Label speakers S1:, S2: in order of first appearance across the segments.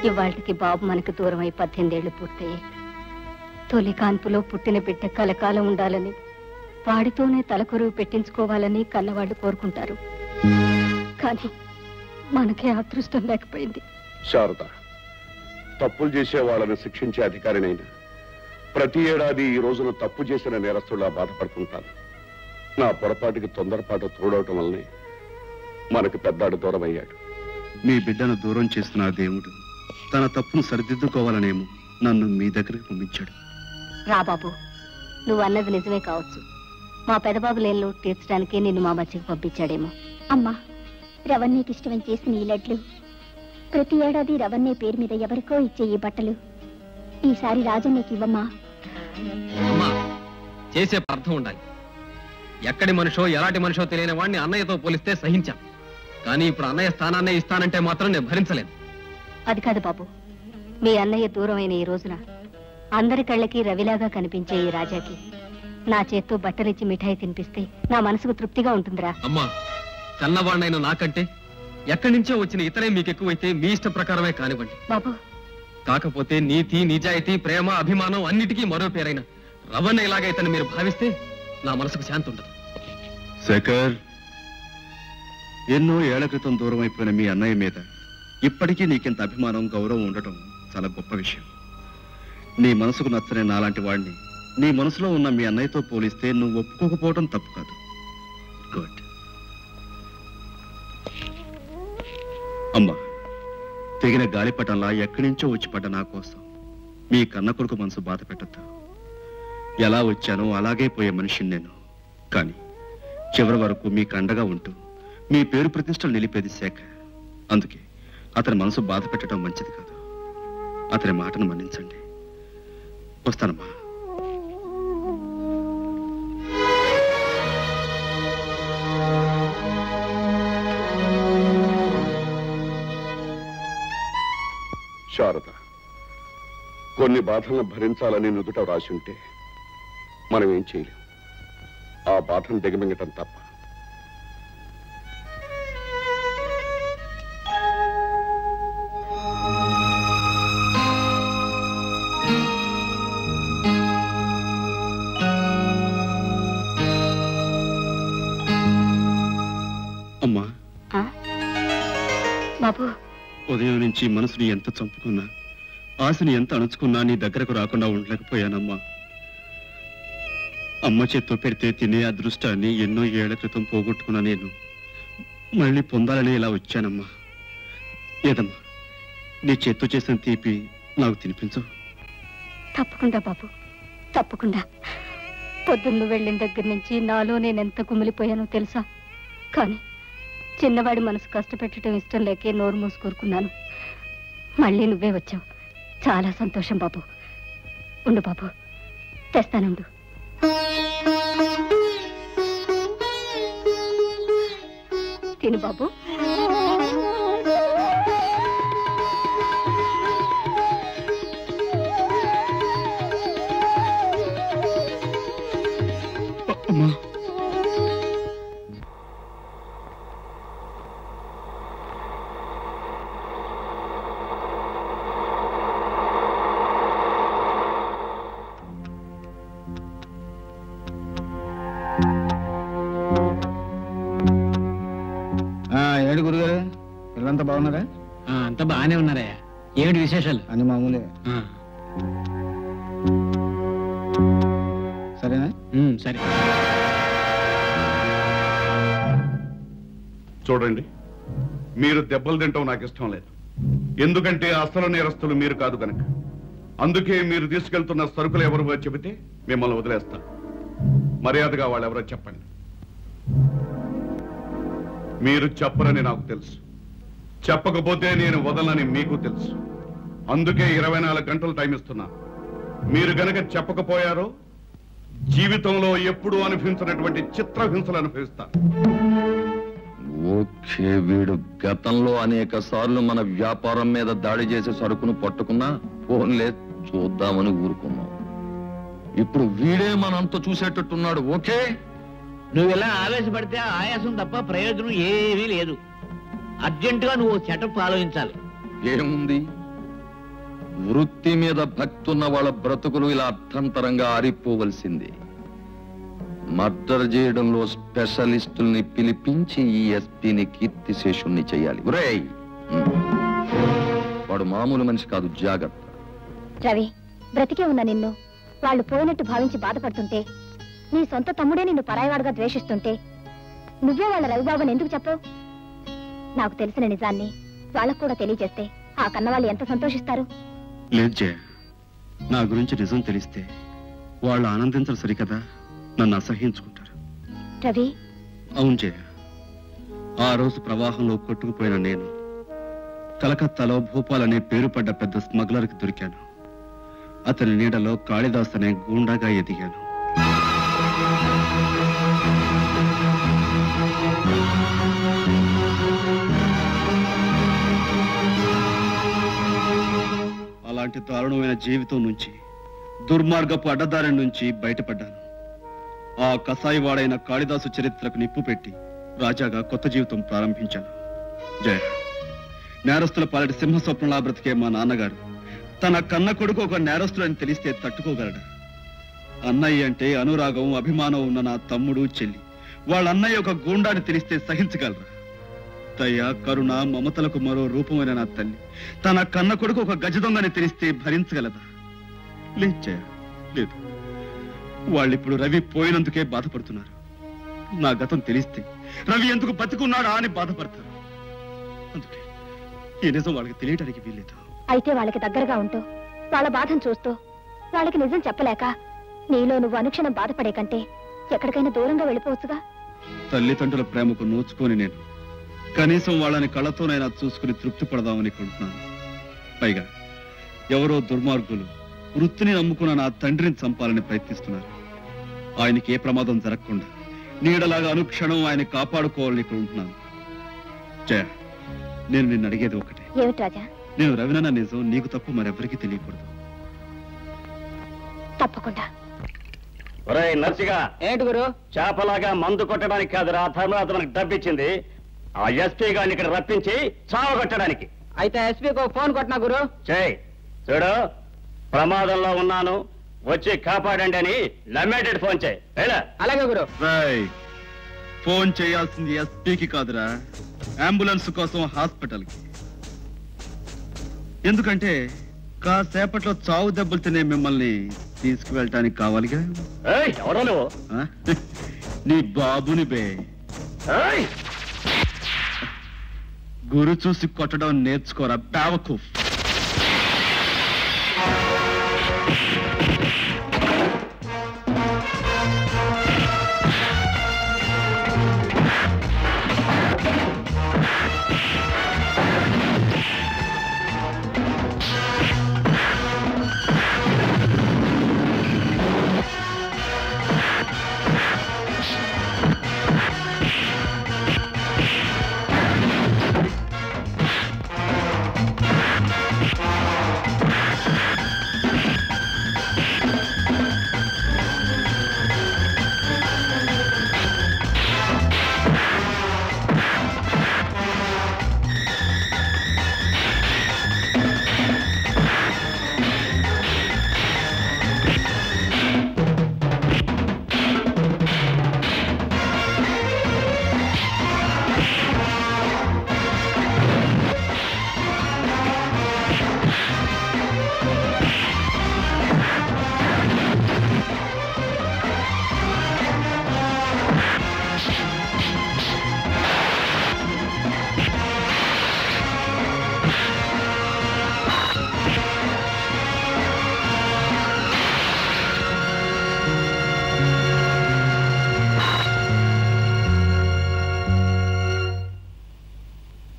S1: ఇవాళకి బాబు మనకు దూరమై 18 ఏళ్లు పూర్తయ్యాయి. తొలి కాన్పులో పుట్టిన బిడ్డ కలకాలం ఉండాలని, వాడితోనే తలకొరువు పెట్టించుకోవాలని కన్నవాళ్ళు కోరుకుంటారు. కానీ మనకే అదృష్టం లేకపోయింది.
S2: శారద, తప్పులు చేసే వాళ్ళని శిక్షించే అధికారినైనా ప్రతి ఏడాది ఈ రోజున తప్పు చేసిన నేరస్తులా బాధపడుతుంటాను. నా పొరపాటుకి తొందరపాటు తోడవటం వల్లనే మనకు పెద్దాడు దూరం అయ్యాడు.
S3: మీ బిడ్డను దూరం చేస్తున్న దేవుడు తన తప్పును సరిదిద్దుకోవాలనేమో నన్ను మీ దగ్గరికి పంపించాడు.
S1: రా బాబు, నువ్వు అన్నది నిజమే కావచ్చు. మా పెదబాబు లేని లోటు తీర్చడానికి నిన్ను మా మధ్యకి పంపించాడేమో.
S4: అమ్మా, రవణ్యకి ఇష్టం చేసిన ఈ లడ్లు, ప్రతి ఏడాది రవణ్య పేరు మీద ఎవరికో ఇచ్చే ఈ బట్టలు ఈసారి రాజన్నకి ఇవ్వమ్మా.
S5: అమ్మా, చేసే అర్థం ఉండాలి. ఎక్కడి మనిషో ఎలాంటి మనిషో తెలియని వాడిని అన్నయ్యతో పోలిస్తే సహించాం. కానీ ఇప్పుడు అన్నయ్య స్థానాన్నే ఇస్తానంటే మాత్రం నేను భరించలేను.
S1: అది కాదు బాబు, మీ అన్నయ్య దూరమైన ఈ రోజున అందరి కళ్ళకి రవిలాగా కనిపించే ఈ రాజాకి నా చేత్తో బట్టలిచ్చి మిఠాయి తినిపిస్తే నా మనసుకు తృప్తిగా ఉంటుందిరా.
S5: అమ్మా, కన్నవాడినైనా నాకంటే ఎక్కడి నుంచో వచ్చిన ఇతరే మీకు ఎక్కువైతే మీ ఇష్ట ప్రకారమే కానివ్వండి
S1: బాబు.
S5: కాకపోతే నీతి, నిజాయితీ, ప్రేమ, అభిమానం అన్నిటికీ మరో పేరైన రవణ ఇలాగైతే మీరు భావిస్తే నా మనసుకు శాంతి ఉండదు.
S3: శేఖర్, ఎన్నో ఏళ్ల క్రితం దూరం అయిపోయిన మీ అన్నయ్య మీద ఇప్పటికీ నీకింత అభిమానం, గౌరవం ఉండటం చాలా గొప్ప విషయం. నీ మనసుకు నచ్చని నాలాంటి వాడిని నీ మనసులో ఉన్న మీ అన్నయ్యతో పోలిస్తే నువ్వు ఒప్పుకోకపోవడం తప్పు కాదు. గుడ్. అమ్మా, తెగిన గాలిపటంలా ఎక్కడి నుంచో వచ్చి పడ్డ నా కోసం మీ కన్న కొడుకు మనసు బాధ పెట్టద్దు. ఎలా వచ్చానో అలాగే పోయే మనిషిని నేను. కానీ చివరి వరకు మీకు అండగా ఉంటూ మీ పేరు ప్రతిష్టలు నిలిపేది శేఖర్. అందుకే అతని మనసు బాధ పెట్టడం మంచిది కాదు. అతని మాటను మన్నించండి. వస్తానమ్మా.
S2: శారద, కొన్ని బాధలను భరించాలని నుదుట రాసి ఉంటే మనం ఏం చేయలేం. ఆ బాధను దిగమింగటం తప్ప.
S3: అమ్మా
S1: బాబు,
S3: ఉదయం నుంచి మనసుని ఎంత చంపుకున్నా, ఆశని ఎంత అణుచుకున్నా నీ దగ్గరకు రాకుండా ఉండలేకపోయానమ్మా. అమ్మ చేత్తో పెడితే తినే అదృష్టాన్ని ఎన్నో ఏళ్ల క్రితం పోగొట్టుకున్నా నేను మళ్ళీ పొందాలని ఇలా వచ్చానమ్మా. ఏదమ్మా, నీ చేత్తో చేసిన తీపి నాకు తినిపించు.
S1: తప్పకుండా బాబు, తప్పకుండా. పొద్దున్న వెళ్ళిన దగ్గర నుంచి నాలో నేనెంత కుమిలిపోయానో తెలుసా? కానీ చిన్నవాడి మనసు కష్టపెట్టడం ఇష్టం లేకే నోరు మూసుకూరుకున్నాను. మళ్ళీ నువ్వే వచ్చావు. చాలా సంతోషం బాబు. ఉండు బాబు, తెస్తానుండు. తిను బాబు.
S6: ఏడు గురుగారు, పిల్లలంతా బాగున్నారా?
S7: అంతా బాగానే ఉన్నారా? ఏమిటి విశేషాలు?
S6: అని మామూలే. సరేనా?
S7: సరే.
S2: చూడండి, మీరు దెబ్బలు తింటాం నాకు ఇష్టం లేదు. ఎందుకంటే అసలు నేరస్తులు మీరు కాదు కనుక. అందుకే మీరు తీసుకెళ్తున్న సరుకులు ఎవరు చెబితే మిమ్మల్ని వదిలేస్తాం. మర్యాదగా వాళ్ళెవరో చెప్పండి. మీరు చెప్పరని నాకు తెలుసు. చెప్పకపోతే నేను వదలని మీకు తెలుసు. అందుకే 24 గంటలు టైం ఇస్తున్నా. మీరు గనక చెప్పకపోయారో జీవితంలో ఎప్పుడూ అనుభవించినటువంటి చిత్రహింసలు అనుభవిస్తారు.
S8: ఓకే, వీడు గతంలో అనేక సార్లు మన వ్యాపారం మీద దాడి చేసే సరుకును పట్టుకున్నా ఫోన్లే చూద్దామని ఊరుకున్నాం. ఇప్పుడు వీడే మనంతా చూసేటట్టున్నాడు. ఓకే,
S7: నువ్వు ఇలా ఆవేశపడితే ఆయాసం తప్ప ప్రయోజనం ఏమీ లేదు. అర్జెంటుగా నువ్వు సెటప్ ఆలోచించాలి.
S8: ఏముంది, వృత్తి మీద భక్తి ఉన్న వాళ్ళ బ్రతుకులు ఇలా అర్థంతరంగా ఆరిపోవలసింది. మర్డర్ చేయడంలో స్పెషలిస్టుల్ని పిలిపించి ఈ ఎస్పీని కీర్తిశేషుణ్ణి చేయాలి. ఒరేయ్, వాడు మామూలు మనిషి కాదు, జాగ్రత్త.
S4: రవి, బ్రతికే ఉన్న నిన్ను వాళ్ళు పోయినట్టు భావించి బాధపడుతుంటే, నీ సొంత తమ్ముడే నిన్ను పరాయివాడుగా ద్వేషిస్తుంటే నువ్వే వాళ్ళ రవిబాబుని ఎందుకు చెప్పవు? నాకు తెలిసిన నిజాన్ని వాళ్ళకు కూడా తెలియజేస్తే ఆ కన్నవాళ్ళు ఎంత సంతోషిస్తారు.
S3: లేదు జయ, నా గురించి నిజం తెలిస్తే వాళ్ళు ఆనందించరు సరికదా, నన్ను అసహ్యించుకుంటారు.
S4: రవి,
S3: అవును జయ, ఆ రోజు ప్రవాహంలో కొట్టుకుపోయిన నేను కలకత్తాలో భోపాల్ అనే పేరు పడ్డ పెద్ద స్మగ్లర్కి దొరికాను. అతని నీడలో కాళిదాస్ అనే గూండాగా ఎదిగాను. అలాంటి దారుణమైన జీవితం నుంచి, దుర్మార్గపు అడ్డదారి నుంచి బయటపడ్డాను. ఆ కసాయివాడైన కాళిదాసు చరిత్రకు నిప్పు పెట్టి రాజాగా కొత్త జీవితం ప్రారంభించాను. జయ, నేరస్తుల పాలటి సింహస్వప్నంలా బ్రతికే మా నాన్నగారు తన కన్న కొడుకు ఒక నేరస్తులని తెలిస్తే తట్టుకోగలడా? అన్నయ్య అంటే అనురాగం, అభిమానం ఉన్న నా తమ్ముడు, చెల్లి వాళ్ళ అన్నయ్య ఒక గూండాని తెలిస్తే సహించగలరా? దయ, కరుణ, మమతలకు మరో రూపమైన నా తల్లి తన కన్న కొడుకు ఒక గజదొంగని తెలిస్తే భరించగలదా? లేదు జయ, లేదు. వాళ్ళిప్పుడు రవి పోయినందుకే బాధపడుతున్నారు. నా గతం తెలిస్తే రవి ఎందుకు బతికున్నాడా అని బాధపడతారు. అందుకే ఈ నిజం వాళ్ళకి తెలియటానికి వీల్లేదు.
S4: అయితే వాళ్ళకి దగ్గరగా ఉంటూ వాళ్ళ బాధను చూస్తూ వాళ్ళకి నిజం చెప్పలేక నీలో నువ్వు అనుక్షణం బాధపడే కంటే ఎక్కడికైనా దూరంగా వెళ్ళిపోవచ్చుగా.
S3: తల్లిదండ్రుల ప్రేమకు నోచుకొని నేను కనీసం వాళ్ళని కళ్ళతోనైనా చూసుకుని తృప్తి పడదామని కొంటున్నాను. పైగా ఎవరో దుర్మార్గులు వృత్తిని నమ్ముకున్న నా తండ్రిని చంపాలని ప్రయత్నిస్తున్నారు. ఆయనకి ఏ ప్రమాదం జరగకుండా నీడలాగా అనుక్షణం ఆయన కాపాడుకోవాలని కొంటున్నాను. జయ, నేను నిన్ను అడిగేది ఒకటే.
S4: ఏమిటి రాజా?
S3: నేను రవినన్న నిజం నీకు తప్పు మరెవరికి తెలియకూడదు.
S4: తప్పకుండా.
S9: నర్సిగా, ఏంటి గురు? చేపలాగా మందు కొట్టడానికి కాదురా ధర్మరాజు మనకు డబ్బిచ్చింది. ఆ ఎస్పీ గారిని ఇక్కడ రప్పించి చావగొట్టడానికి.
S7: అయితే ఎస్పీకి ఫోన్ కొట్టినా గురు.
S9: చేయి. చూడు, ప్రమాదంలో ఉన్నాను, వచ్చి కాపాడండి అని నమ్మేటట్టు ఫోన్ చేయి.
S7: అలాగే గురు.
S3: ఫోన్ చేయాల్సింది ఎస్పీకి కాదురా, అంబులెన్స్ కోసం హాస్పిటల్కి. ఎందుకంటే కాసేపట్లో చావు దెబ్బలు తినే మిమ్మల్ని తీసుకువెళ్ళటానికి కావాలిగా.
S9: ఎవరో నువ్వు?
S3: నీ బాబుని బే. గురు చూసి కొట్టడం నేర్చుకోరా బేవకూఫ్.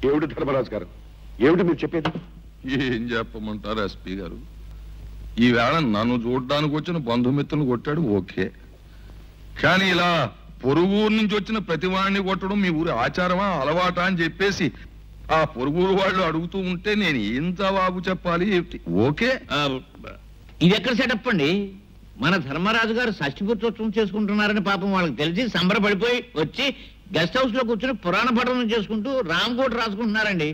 S2: ఏమిటి ధర్మరాజు గారు, ఏమిటి మీరు చెప్పేది?
S8: ఏం చెప్పమంటారు ఎస్పీ గారు? ఈవేళ నన్ను చూడడానికి వచ్చిన బంధుమిత్రులు కొట్టాడు, ఓకే. కానీ ఇలా పొరుగురు నుంచి వచ్చిన ప్రతి వాడిని కొట్టడం మీ ఊరి ఆచారమా, అలవాటా అని చెప్పేసి ఆ పొరుగురు వాళ్ళు అడుగుతూ ఉంటే నేను ఏం జవాబు చెప్పాలి? ఓకే.
S7: ఇది ఎక్కడ సెటప్ అండి? మన ధర్మరాజు గారు షష్ఠిపుత్రోత్సవం చేసుకుంటున్నారని పాపం వాళ్ళకి తెలిసి సంబరపడిపోయి వచ్చి గెస్ట్ హౌస్ లో కూర్చొని పురాణ పఠనం చేసుకుంటూ రామకోట రాసుకుంటున్నారండి.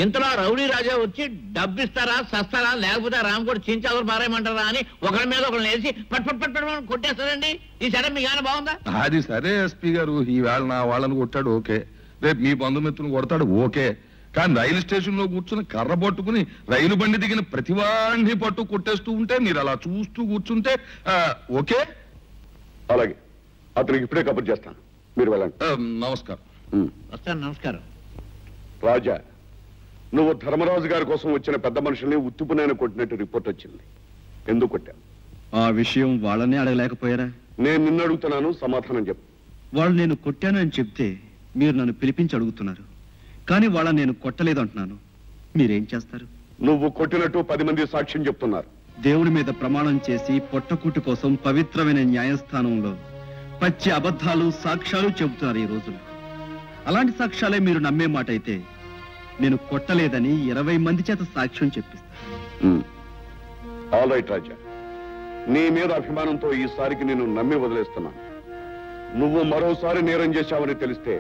S7: ఇంతలో రౌడీ రాజా వచ్చి డబ్బిస్తారా సస్తారా లేకపోతే రామకోటి చించాలు పారేయమంటారా అని ఒకరి మీద ఒకరిని వేసి పట్ పట్ పట్ పట్ కొట్టేస్తారండి. ఈ సరే మీకు ఏమైనా బాగుందా?
S8: అది సరే ఎస్పీ గారు, ఈ వేళ నా వాళ్ళని కొట్టాడు ఓకే, రేపు మీ బంధుమిత్రులు కొడతాడు ఓకే, కానీ రైలు స్టేషన్ లో కూర్చుని కర్ర పట్టుకుని రైలు బండి దిగిన ప్రతివాడిని పట్టు కొట్టేస్తూ ఉంటే మీరు అలా చూస్తూ కూర్చుంటే ఓకే.
S2: అలాగే అతనికి ఇప్పుడే కబుర్ చేస్తాను, మీరు వెళ్ళండి.
S8: నమస్కారం.
S7: వస్తాను. నమస్కారం.
S2: రాజా, నువ్వు ధర్మరాజు గారి కోసం వచ్చిన పెద్ద మనుషుల్ని ఉత్తుపునైనా కొట్టినట్టు రిపోర్ట్ వచ్చింది. ఎందుకు కొట్టావు?
S3: ఆ విషయం వాళ్ళనే అడగలేకపోయారా?
S2: నేను నిన్ను అడుగుతున్నాను, సమాధానం చెప్పు.
S3: వాళ్ళు నేను కొట్టాను అని చెప్తే మీరు నన్ను పిలిపించి అడుగుతున్నారు, కానీ వాళ్ళని నేను కొట్టలేదు అంటున్నాను. మీరేం చేస్తారు?
S2: నువ్వు కొట్టినట్టు 10 మంది సాక్ష్యం చెప్తున్నారు.
S3: దేవుడి మీద ప్రమాణం చేసి పొట్టకూటి కోసం పవిత్రమైన న్యాయస్థానంలో పచ్చి అబద్ధాలు సాక్ష్యాలు చెబుతున్నారు ఈ రోజుల్లో. అలాంటి సాక్ష్యాలే మీరు నమ్మే మాట అయితే నేను కొట్టలేదని 20 మంది చేత సాక్ష్యం చెప్పిస్తాను.
S2: ఆల్ రైట్ రాజా, నీ మీద అభిమానంతో ఈసారికి నేను నమ్మి వదిలేస్తున్నాను. నువ్వు మరోసారి నేరం చేశావని తెలిస్తే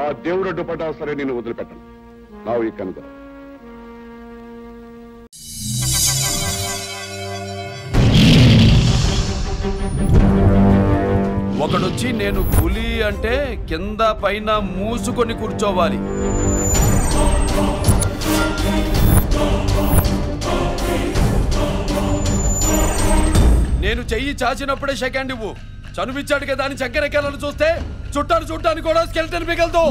S2: ఆ దేవుడు అడ్డుపడ్డా సరే నేను వదిలిపెట్టను. నా ఈ కనుక
S10: ఒకడొచ్చి నేను పులి అంటే కింద పైన మూసుకొని కూర్చోవాలి. నేను చెయ్యి చాచినప్పుడే సెకండ్ ఇవ్వు. చనువిచ్చాడు కదా అని చక్కెరెక్కాలను చూస్తే చుట్టాను చూడటానికి కూడా స్కెల్టన్ మిగలదు.